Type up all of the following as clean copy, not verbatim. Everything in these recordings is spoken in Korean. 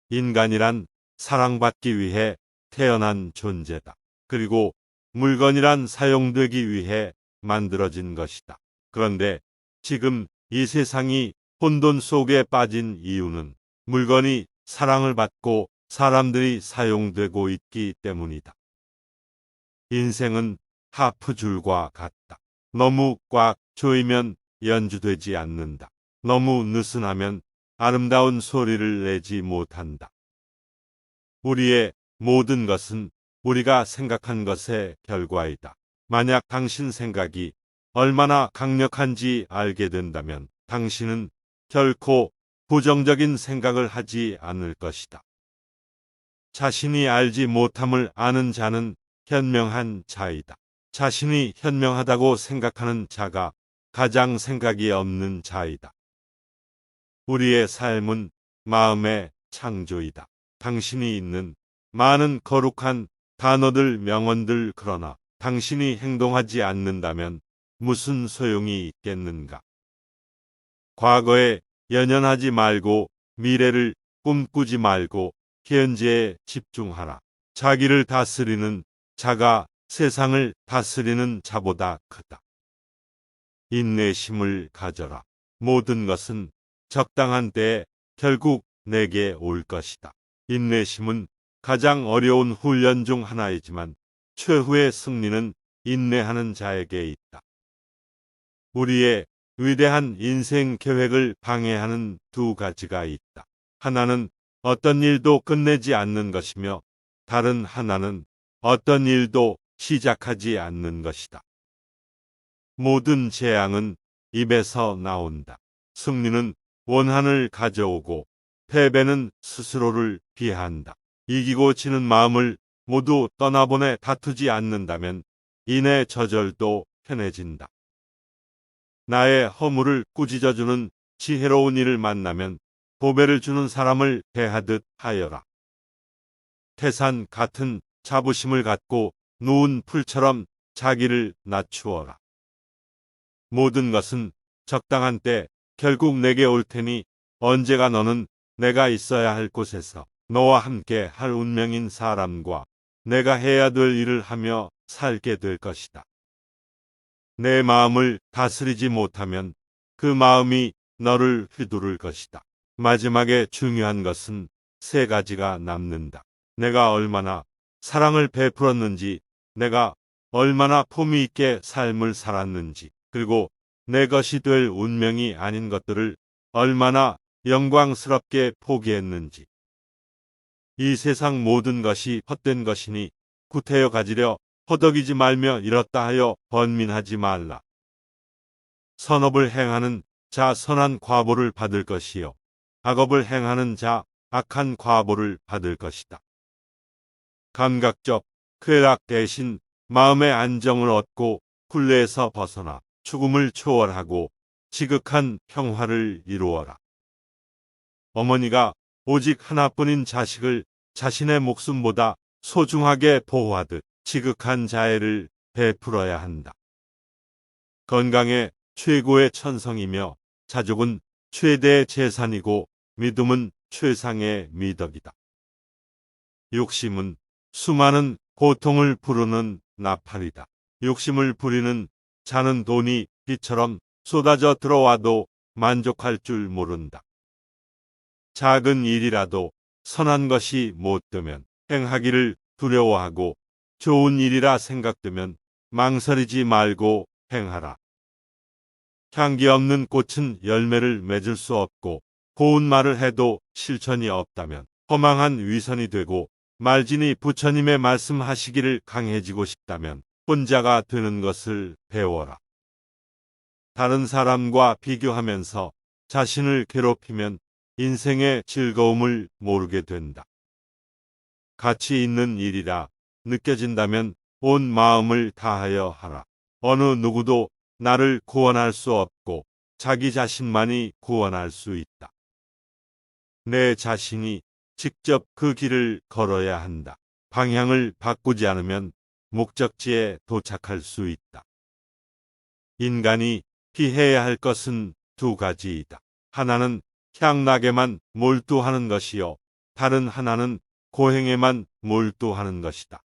인간이란 사랑받기 위해 태어난 존재다. 그리고 물건이란 사용되기 위해 만들어진 것이다. 그런데 지금 이 세상이 혼돈 속에 빠진 이유는 물건이 사랑을 받고 사람들이 사용되고 있기 때문이다. 인생은 하프줄과 같다. 너무 꽉 조이면 연주되지 않는다. 너무 느슨하면 아름다운 소리를 내지 못한다. 우리의 모든 것은 우리가 생각한 것의 결과이다. 만약 당신 생각이 얼마나 강력한지 알게 된다면 당신은 결코 부정적인 생각을 하지 않을 것이다. 자신이 알지 못함을 아는 자는 현명한 자이다. 자신이 현명하다고 생각하는 자가 가장 생각이 없는 자이다. 우리의 삶은 마음의 창조이다. 당신이 있는 많은 거룩한 단어들, 명언들, 그러나 당신이 행동하지 않는다면 무슨 소용이 있겠는가? 과거에 연연하지 말고 미래를 꿈꾸지 말고 현재에 집중하라. 자기를 다스리는 자가 세상을 다스리는 자보다 크다. 인내심을 가져라. 모든 것은 적당한 때에 결국 내게 올 것이다. 인내심은 가장 어려운 훈련 중 하나이지만 최후의 승리는 인내하는 자에게 있다. 우리의 위대한 인생 계획을 방해하는 두 가지가 있다. 하나는 어떤 일도 끝내지 않는 것이며 다른 하나는 어떤 일도 시작하지 않는 것이다. 모든 재앙은 입에서 나온다. 승리는 원한을 가져오고 패배는 스스로를 비하한다. 이기고 지는 마음을 모두 떠나보내 다투지 않는다면 인의 저절도 편해진다. 나의 허물을 꾸짖어주는 지혜로운 이를 만나면 보배를 주는 사람을 대하듯 하여라. 태산 같은 자부심을 갖고 누운 풀처럼 자기를 낮추어라. 모든 것은 적당한 때 결국 내게 올 테니 언제가 너는 내가 있어야 할 곳에서 너와 함께 할 운명인 사람과 내가 해야 될 일을 하며 살게 될 것이다. 내 마음을 다스리지 못하면 그 마음이 너를 휘두를 것이다. 마지막에 중요한 것은 세 가지가 남는다. 내가 얼마나 사랑을 베풀었는지, 내가 얼마나 품위 있게 삶을 살았는지, 그리고 내 것이 될 운명이 아닌 것들을 얼마나 영광스럽게 포기했는지. 이 세상 모든 것이 헛된 것이니 구태여 가지려 허덕이지 말며 이렇다 하여 번민하지 말라. 선업을 행하는 자 선한 과보를 받을 것이요 악업을 행하는 자 악한 과보를 받을 것이다. 감각적 쾌락 대신 마음의 안정을 얻고 굴레에서 벗어나 죽음을 초월하고 지극한 평화를 이루어라. 어머니가 오직 하나뿐인 자식을 자신의 목숨보다 소중하게 보호하듯 지극한 자애를 베풀어야 한다. 건강의 최고의 천성이며 자족은 최대의 재산이고 믿음은 최상의 미덕이다. 욕심은 수많은 고통을 부르는 나팔이다. 욕심을 부리는 자는 돈이 비처럼 쏟아져 들어와도 만족할 줄 모른다. 작은 일이라도 선한 것이 못 되면 행하기를 두려워하고 좋은 일이라 생각되면 망설이지 말고 행하라. 향기 없는 꽃은 열매를 맺을 수 없고 고운 말을 해도 실천이 없다면 허망한 위선이 되고 말진이 부처님의 말씀하시기를 강해지고 싶다면 혼자가 되는 것을 배워라. 다른 사람과 비교하면서 자신을 괴롭히면 인생의 즐거움을 모르게 된다. 가치 있는 일이라 느껴진다면 온 마음을 다하여 하라. 어느 누구도 나를 구원할 수 없고 자기 자신만이 구원할 수 있다. 내 자신이 직접 그 길을 걸어야 한다. 방향을 바꾸지 않으면 목적지에 도착할 수 있다. 인간이 피해야 할 것은 두 가지이다. 하나는 향락에만 몰두하는 것이요. 다른 하나는 고행에만 몰두하는 것이다.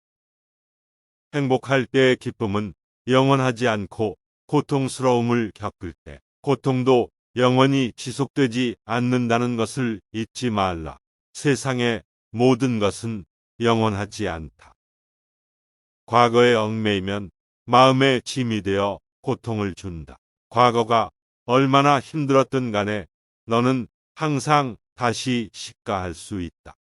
행복할 때의 기쁨은 영원하지 않고 고통스러움을 겪을 때 고통도 영원히 지속되지 않는다는 것을 잊지 말라. 세상의 모든 것은 영원하지 않다. 과거에 얽매이면 마음의 짐이 되어 고통을 준다. 과거가 얼마나 힘들었든 간에 너는 항상 다시 식가할 수 있다.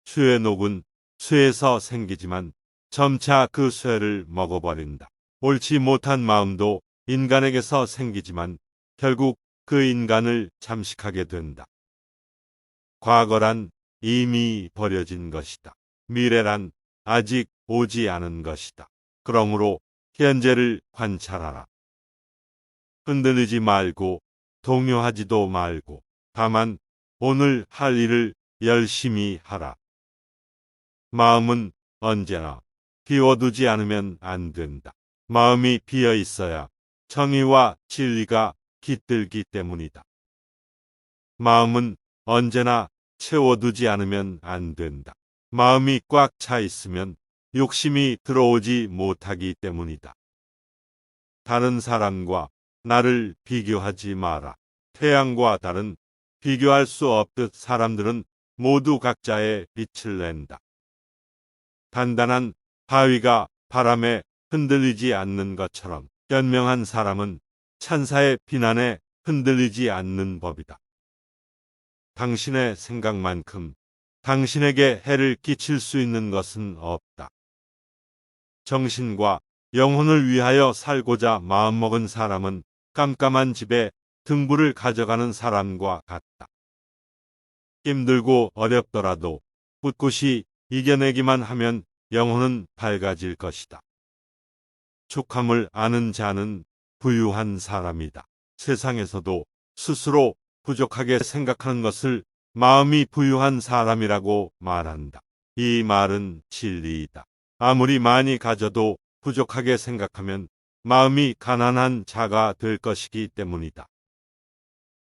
쇠의 녹은 쇠에서 생기지만 점차 그 쇠를 먹어버린다. 옳지 못한 마음도 인간에게서 생기지만 결국 그 인간을 잠식하게 된다. 과거란 이미 버려진 것이다. 미래란 아직 오지 않은 것이다. 그러므로 현재를 관찰하라. 흔들리지 말고 동요하지도 말고 다만 오늘 할 일을 열심히 하라. 마음은 언제나 비워두지 않으면 안 된다. 마음이 비어 있어야 정의와 진리가 깃들기 때문이다. 마음은 언제나 채워두지 않으면 안 된다. 마음이 꽉 차 있으면 욕심이 들어오지 못하기 때문이다. 다른 사람과 나를 비교하지 마라. 태양과 달은 비교할 수 없듯 사람들은 모두 각자의 빛을 낸다. 단단한 바위가 바람에 흔들리지 않는 것처럼 현명한 사람은 찬사의 비난에 흔들리지 않는 법이다. 당신의 생각만큼 당신에게 해를 끼칠 수 있는 것은 없다. 정신과 영혼을 위하여 살고자 마음먹은 사람은 깜깜한 집에 등불을 가져가는 사람과 같다. 힘들고 어렵더라도 꿋꿋이 이겨내기만 하면 영혼은 밝아질 것이다. 촉함을 아는 자는 부유한 사람이다. 세상에서도 스스로 부족하게 생각하는 것을 마음이 부유한 사람이라고 말한다. 이 말은 진리이다. 아무리 많이 가져도 부족하게 생각하면 마음이 가난한 자가 될 것이기 때문이다.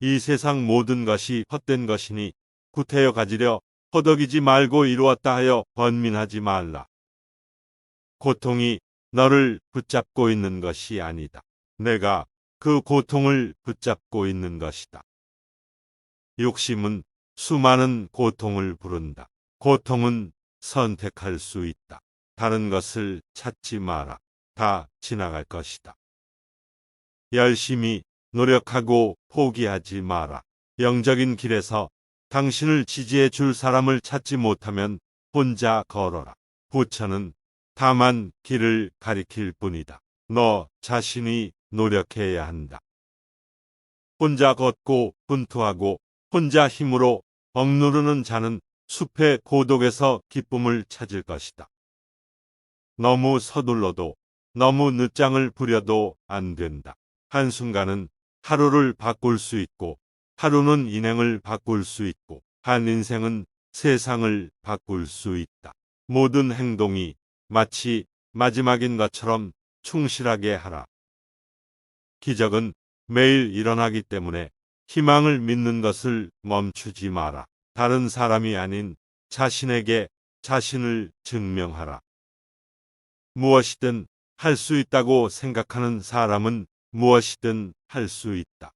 이 세상 모든 것이 헛된 것이니 구태여 가지려 허덕이지 말고 이루었다 하여 번민하지 말라. 고통이 너를 붙잡고 있는 것이 아니다. 내가 그 고통을 붙잡고 있는 것이다. 욕심은 수많은 고통을 부른다. 고통은 선택할 수 있다. 다른 것을 찾지 마라. 다 지나갈 것이다. 열심히 노력하고 포기하지 마라. 영적인 길에서 당신을 지지해 줄 사람을 찾지 못하면 혼자 걸어라. 부처는 다만 길을 가리킬 뿐이다. 너 자신이 노력해야 한다. 혼자 걷고 분투하고 혼자 힘으로 억누르는 자는 숲의 고독에서 기쁨을 찾을 것이다. 너무 서둘러도 너무 늦장을 부려도 안 된다. 한순간은 하루를 바꿀 수 있고 하루는 인생을 바꿀 수 있고 한 인생은 세상을 바꿀 수 있다. 모든 행동이 마치 마지막인 것처럼 충실하게 하라. 기적은 매일 일어나기 때문에 희망을 믿는 것을 멈추지 마라. 다른 사람이 아닌 자신에게 자신을 증명하라. 무엇이든 할 수 있다고 생각하는 사람은 무엇이든 할 수 있다.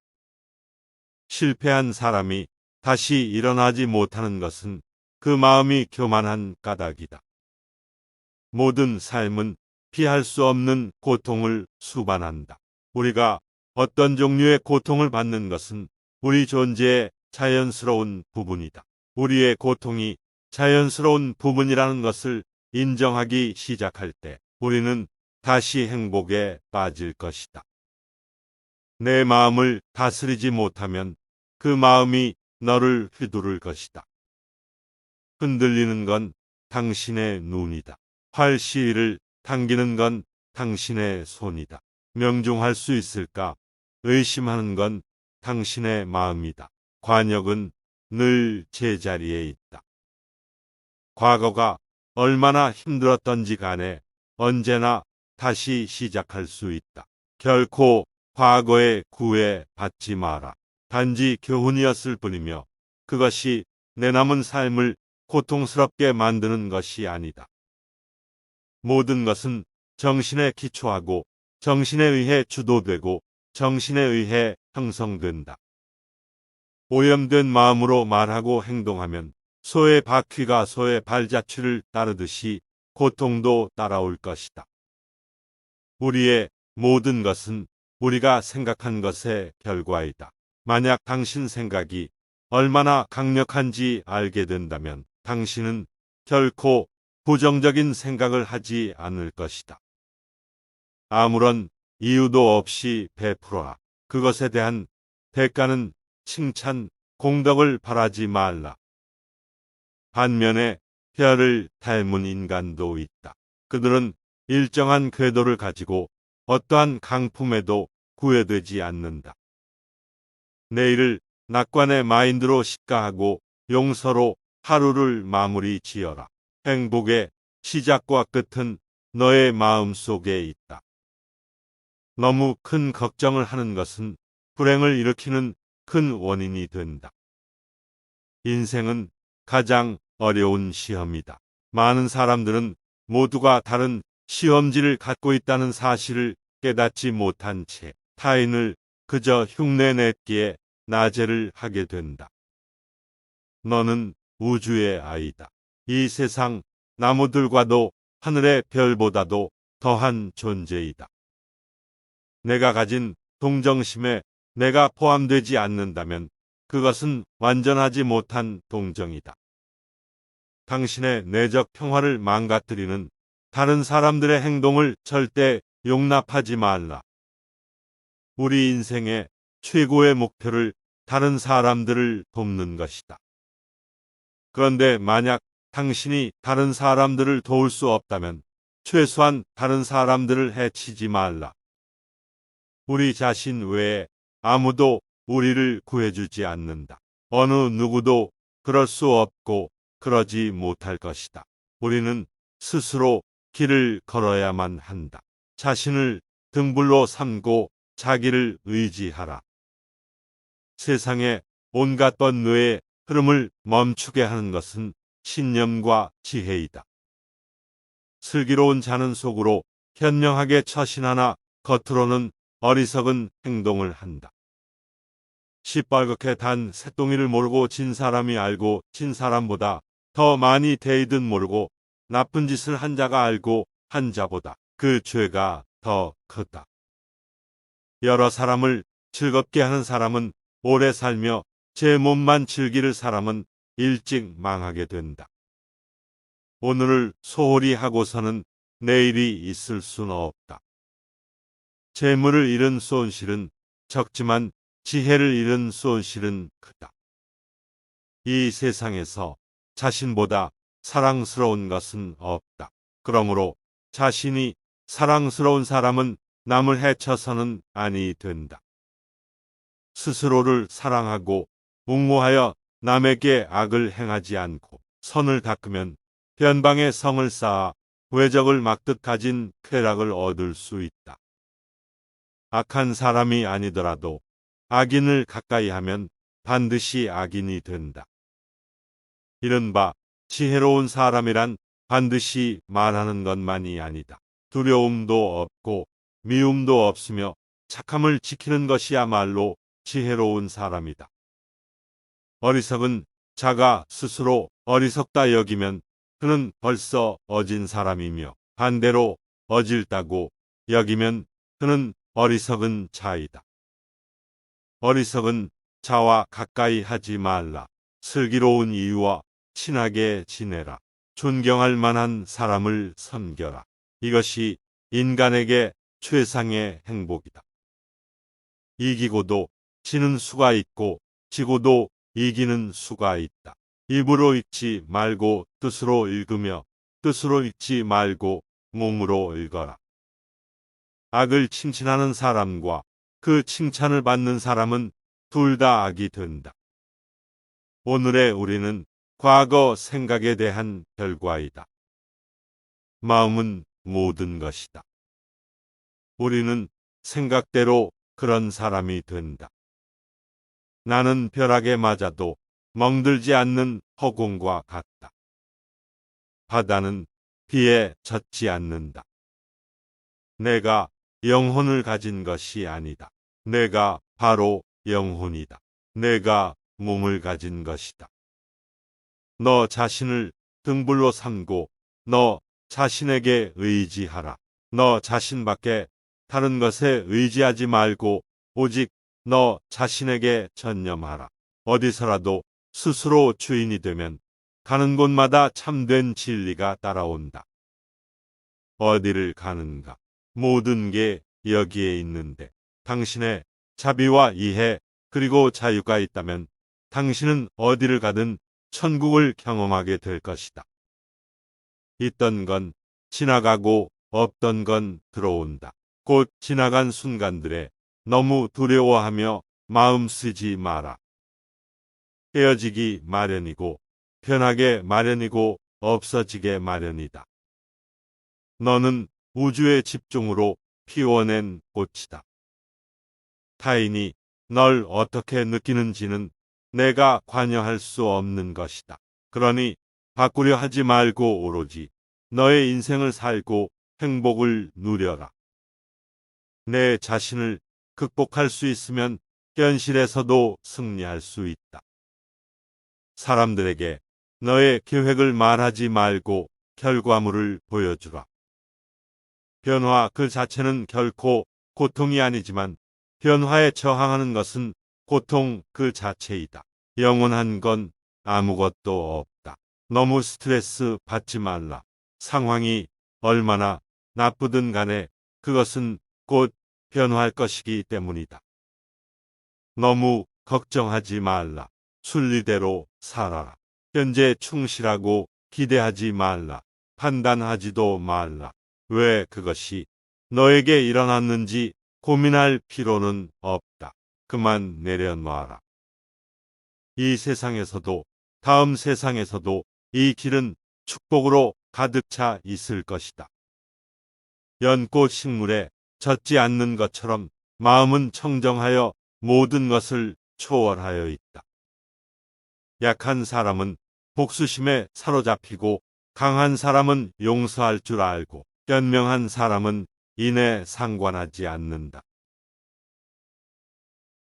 실패한 사람이 다시 일어나지 못하는 것은 그 마음이 교만한 까닭이다. 모든 삶은 피할 수 없는 고통을 수반한다. 우리가 어떤 종류의 고통을 받는 것은 우리 존재의 자연스러운 부분이다. 우리의 고통이 자연스러운 부분이라는 것을 인정하기 시작할 때 우리는 다시 행복에 빠질 것이다. 내 마음을 다스리지 못하면 그 마음이 너를 휘두를 것이다. 흔들리는 건 당신의 눈이다. 활시위를 당기는 건 당신의 손이다. 명중할 수 있을까? 의심하는 건 당신의 마음이다. 관역은 늘 제자리에 있다. 과거가 얼마나 힘들었던지 간에 언제나 다시 시작할 수 있다. 결코 과거에 구애받지 마라. 단지 교훈이었을 뿐이며 그것이 내 남은 삶을 고통스럽게 만드는 것이 아니다. 모든 것은 정신에 기초하고 정신에 의해 주도되고 정신에 의해 형성된다. 오염된 마음으로 말하고 행동하면 소의 바퀴가 소의 발자취를 따르듯이 고통도 따라올 것이다. 우리의 모든 것은 우리가 생각한 것의 결과이다. 만약 당신 생각이 얼마나 강력한지 알게 된다면 당신은 결코 부정적인 생각을 하지 않을 것이다. 아무런 이유도 없이 베풀어라. 그것에 대한 대가는 칭찬, 공덕을 바라지 말라. 반면에 혀를 닮은 인간도 있다. 그들은 일정한 궤도를 가지고 어떠한 강품에도 구애되지 않는다. 내일을 낙관의 마인드로 십가하고 용서로 하루를 마무리 지어라. 행복의 시작과 끝은 너의 마음 속에 있다. 너무 큰 걱정을 하는 것은 불행을 일으키는 큰 원인이 된다. 인생은 가장 어려운 시험이다. 많은 사람들은 모두가 다른 시험지를 갖고 있다는 사실을 깨닫지 못한 채 타인을 그저 흉내냈기에 나제를 하게 된다. 너는 우주의 아이다. 이 세상 나무들과도 하늘의 별보다도 더한 존재이다. 내가 가진 동정심에 내가 포함되지 않는다면 그것은 완전하지 못한 동정이다. 당신의 내적 평화를 망가뜨리는 다른 사람들의 행동을 절대 용납하지 말라. 우리 인생의 최고의 목표를 다른 사람들을 돕는 것이다. 그런데 만약 당신이 다른 사람들을 도울 수 없다면 최소한 다른 사람들을 해치지 말라. 우리 자신 외에 아무도 우리를 구해주지 않는다. 어느 누구도 그럴 수 없고 그러지 못할 것이다. 우리는 스스로 길을 걸어야만 한다. 자신을 등불로 삼고 자기를 의지하라. 세상의 온갖 번뇌의 흐름을 멈추게 하는 것은 신념과 지혜이다. 슬기로운 자는 속으로 현명하게 처신하나 겉으로는 어리석은 행동을 한다. 시뻘겋게 단 새똥이를 모르고 진 사람이 알고 진 사람보다 더 많이 대이든 모르고 나쁜 짓을 한 자가 알고 한 자보다 그 죄가 더 크다. 여러 사람을 즐겁게 하는 사람은 오래 살며 제 몸만 즐기는 사람은 일찍 망하게 된다. 오늘을 소홀히 하고서는 내일이 있을 수는 없다. 재물을 잃은 손실은 적지만 지혜를 잃은 손실은 크다. 이 세상에서 자신보다 사랑스러운 것은 없다. 그러므로 자신이 사랑스러운 사람은 남을 해쳐서는 아니 된다. 스스로를 사랑하고 웅모하여 남에게 악을 행하지 않고 선을 닦으면 변방에 성을 쌓아 외적을 막듯 가진 쾌락을 얻을 수 있다. 악한 사람이 아니더라도 악인을 가까이 하면 반드시 악인이 된다. 이른바 지혜로운 사람이란 반드시 말하는 것만이 아니다. 두려움도 없고 미움도 없으며 착함을 지키는 것이야말로 지혜로운 사람이다. 어리석은 자가 스스로 어리석다 여기면 그는 벌써 어진 사람이며 반대로 어질다고 여기면 그는 어리석은 자이다. 어리석은 자와 가까이 하지 말라. 슬기로운 이유와 친하게 지내라. 존경할 만한 사람을 섬겨라. 이것이 인간에게 최상의 행복이다. 이기고도 지는 수가 있고 지고도 이기는 수가 있다. 입으로 읽지 말고 뜻으로 읽으며 뜻으로 읽지 말고 몸으로 읽어라. 악을 칭찬하는 사람과 그 칭찬을 받는 사람은 둘 다 악이 된다. 오늘의 우리는 과거 생각에 대한 결과이다. 마음은 모든 것이다. 우리는 생각대로 그런 사람이 된다. 나는 벼락에 맞아도 멍들지 않는 허공과 같다. 바다는 비에 젖지 않는다. 내가 영혼을 가진 것이 아니다. 내가 바로 영혼이다. 내가 몸을 가진 것이다. 너 자신을 등불로 삼고 너 자신에게 의지하라. 너 자신밖에 다른 것에 의지하지 말고 오직 너 자신에게 전념하라. 어디서라도 스스로 주인이 되면 가는 곳마다 참된 진리가 따라온다. 어디를 가는가? 모든 게 여기에 있는데 당신의 자비와 이해 그리고 자유가 있다면 당신은 어디를 가든 천국을 경험하게 될 것이다. 있던 건 지나가고 없던 건 들어온다. 곧 지나간 순간들에 너무 두려워하며 마음 쓰지 마라. 헤어지기 마련이고 변하게 마련이고 없어지게 마련이다. 너는 우주의 집중으로 피워낸 꽃이다. 타인이 널 어떻게 느끼는지는 내가 관여할 수 없는 것이다. 그러니 바꾸려 하지 말고 오로지 너의 인생을 살고 행복을 누려라. 내 자신을 극복할 수 있으면 현실에서도 승리할 수 있다. 사람들에게 너의 계획을 말하지 말고 결과물을 보여주라. 변화 그 자체는 결코 고통이 아니지만 변화에 저항하는 것은 고통 그 자체이다. 영원한 건 아무것도 없다. 너무 스트레스 받지 말라. 상황이 얼마나 나쁘든 간에 그것은 곧 변화할 것이기 때문이다. 너무 걱정하지 말라. 순리대로 살아라. 현재 충실하고 기대하지 말라. 판단하지도 말라. 왜 그것이 너에게 일어났는지 고민할 필요는 없다. 그만 내려놔라. 이 세상에서도 다음 세상에서도 이 길은 축복으로 가득 차 있을 것이다. 연꽃 식물에 젖지 않는 것처럼 마음은 청정하여 모든 것을 초월하여 있다. 약한 사람은 복수심에 사로잡히고 강한 사람은 용서할 줄 알고 현명한 사람은 인에 상관하지 않는다.